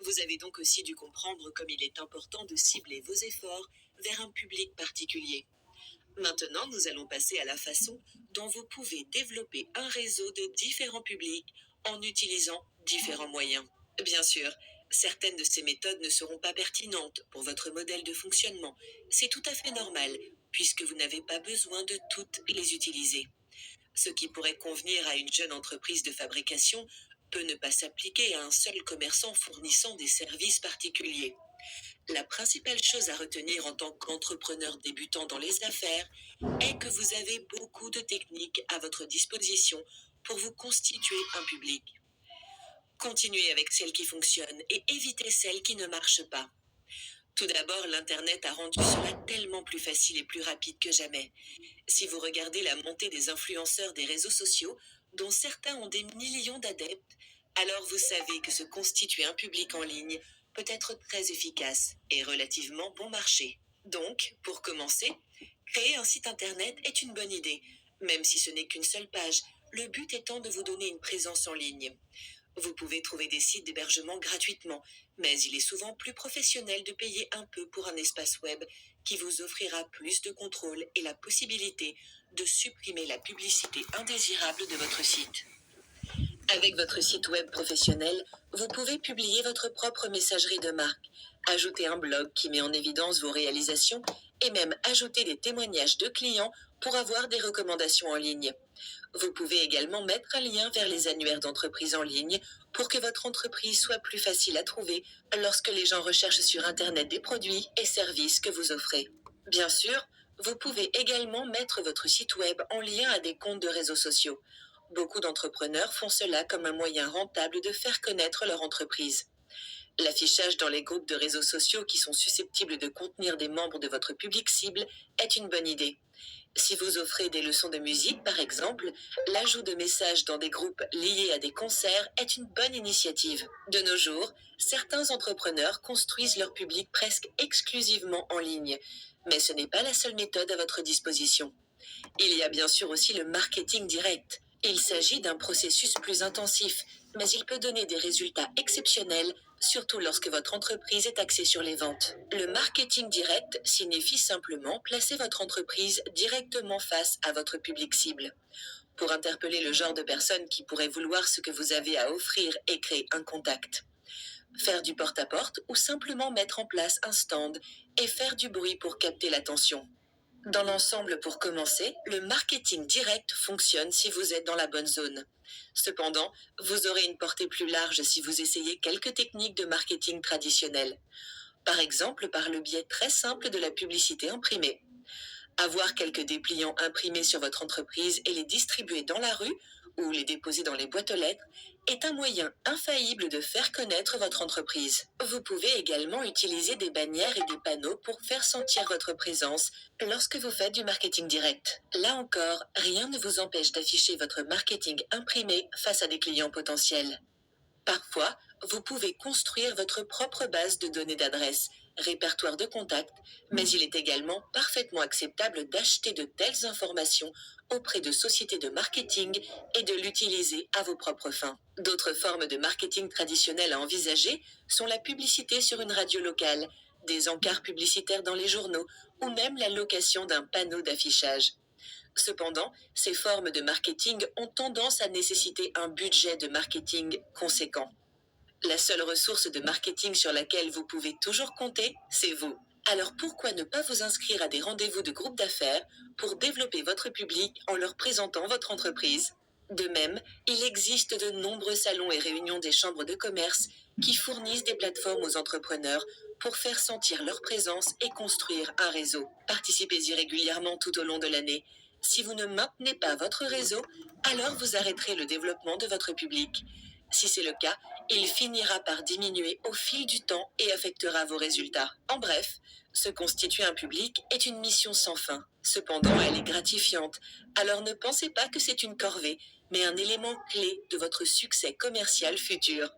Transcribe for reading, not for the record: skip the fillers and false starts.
Vous avez donc aussi dû comprendre comme il est important de cibler vos efforts vers un public particulier. Maintenant, nous allons passer à la façon dont vous pouvez développer un réseau de différents publics en utilisant différents moyens. Bien sûr, certaines de ces méthodes ne seront pas pertinentes pour votre modèle de fonctionnement. C'est tout à fait normal, puisque vous n'avez pas besoin de toutes les utiliser. Ce qui pourrait convenir à une jeune entreprise de fabrication peut ne pas s'appliquer à un seul commerçant fournissant des services particuliers. La principale chose à retenir en tant qu'entrepreneur débutant dans les affaires est que vous avez beaucoup de techniques à votre disposition pour vous constituer un public. Continuez avec celles qui fonctionnent et évitez celles qui ne marchent pas. Tout d'abord, l'Internet a rendu cela tellement plus facile et plus rapide que jamais. Si vous regardez la montée des influenceurs des réseaux sociaux, dont certains ont des millions d'adeptes, alors vous savez que se constituer un public en ligne peut être très efficace et relativement bon marché. Donc, pour commencer, créer un site Internet est une bonne idée, même si ce n'est qu'une seule page, le but étant de vous donner une présence en ligne. Vous pouvez trouver des sites d'hébergement gratuitement, mais il est souvent plus professionnel de payer un peu pour un espace web qui vous offrira plus de contrôle et la possibilité de supprimer la publicité indésirable de votre site. Avec votre site web professionnel, vous pouvez publier votre propre messagerie de marque, ajouter un blog qui met en évidence vos réalisations et même ajouter des témoignages de clients pour avoir des recommandations en ligne. Vous pouvez également mettre un lien vers les annuaires d'entreprise en ligne pour que votre entreprise soit plus facile à trouver lorsque les gens recherchent sur Internet des produits et services que vous offrez. Bien sûr, vous pouvez également mettre votre site web en lien à des comptes de réseaux sociaux. Beaucoup d'entrepreneurs font cela comme un moyen rentable de faire connaître leur entreprise. L'affichage dans les groupes de réseaux sociaux qui sont susceptibles de contenir des membres de votre public cible est une bonne idée. Si vous offrez des leçons de musique, par exemple, l'ajout de messages dans des groupes liés à des concerts est une bonne initiative. De nos jours, certains entrepreneurs construisent leur public presque exclusivement en ligne, mais ce n'est pas la seule méthode à votre disposition. Il y a bien sûr aussi le marketing direct. Il s'agit d'un processus plus intensif, mais il peut donner des résultats exceptionnels, surtout lorsque votre entreprise est axée sur les ventes. Le marketing direct signifie simplement placer votre entreprise directement face à votre public cible. Pour interpeller le genre de personnes qui pourraient vouloir ce que vous avez à offrir et créer un contact. Faire du porte-à-porte ou simplement mettre en place un stand et faire du bruit pour capter l'attention. Dans l'ensemble, pour commencer, le marketing direct fonctionne si vous êtes dans la bonne zone. Cependant, vous aurez une portée plus large si vous essayez quelques techniques de marketing traditionnelles. Par exemple, par le biais très simple de la publicité imprimée. Avoir quelques dépliants imprimés sur votre entreprise et les distribuer dans la rue ou les déposer dans les boîtes aux lettres est un moyen infaillible de faire connaître votre entreprise. Vous pouvez également utiliser des bannières et des panneaux pour faire sentir votre présence lorsque vous faites du marketing direct. Là encore, rien ne vous empêche d'afficher votre marketing imprimé face à des clients potentiels. Parfois, vous pouvez construire votre propre base de données d'adresses, répertoire de contacts, mais il est également parfaitement acceptable d'acheter de telles informations auprès de sociétés de marketing et de l'utiliser à vos propres fins. D'autres formes de marketing traditionnelles à envisager sont la publicité sur une radio locale, des encarts publicitaires dans les journaux ou même la location d'un panneau d'affichage. Cependant, ces formes de marketing ont tendance à nécessiter un budget de marketing conséquent. La seule ressource de marketing sur laquelle vous pouvez toujours compter, c'est vous. Alors pourquoi ne pas vous inscrire à des rendez-vous de groupe d'affaires pour développer votre public en leur présentant votre entreprise? De même, il existe de nombreux salons et réunions des chambres de commerce qui fournissent des plateformes aux entrepreneurs pour faire sentir leur présence et construire un réseau. Participez-y régulièrement tout au long de l'année. Si vous ne maintenez pas votre réseau, alors vous arrêterez le développement de votre public. Si c'est le cas, il finira par diminuer au fil du temps et affectera vos résultats. En bref, se constituer un public est une mission sans fin. Cependant, elle est gratifiante. Alors ne pensez pas que c'est une corvée, mais un élément clé de votre succès commercial futur.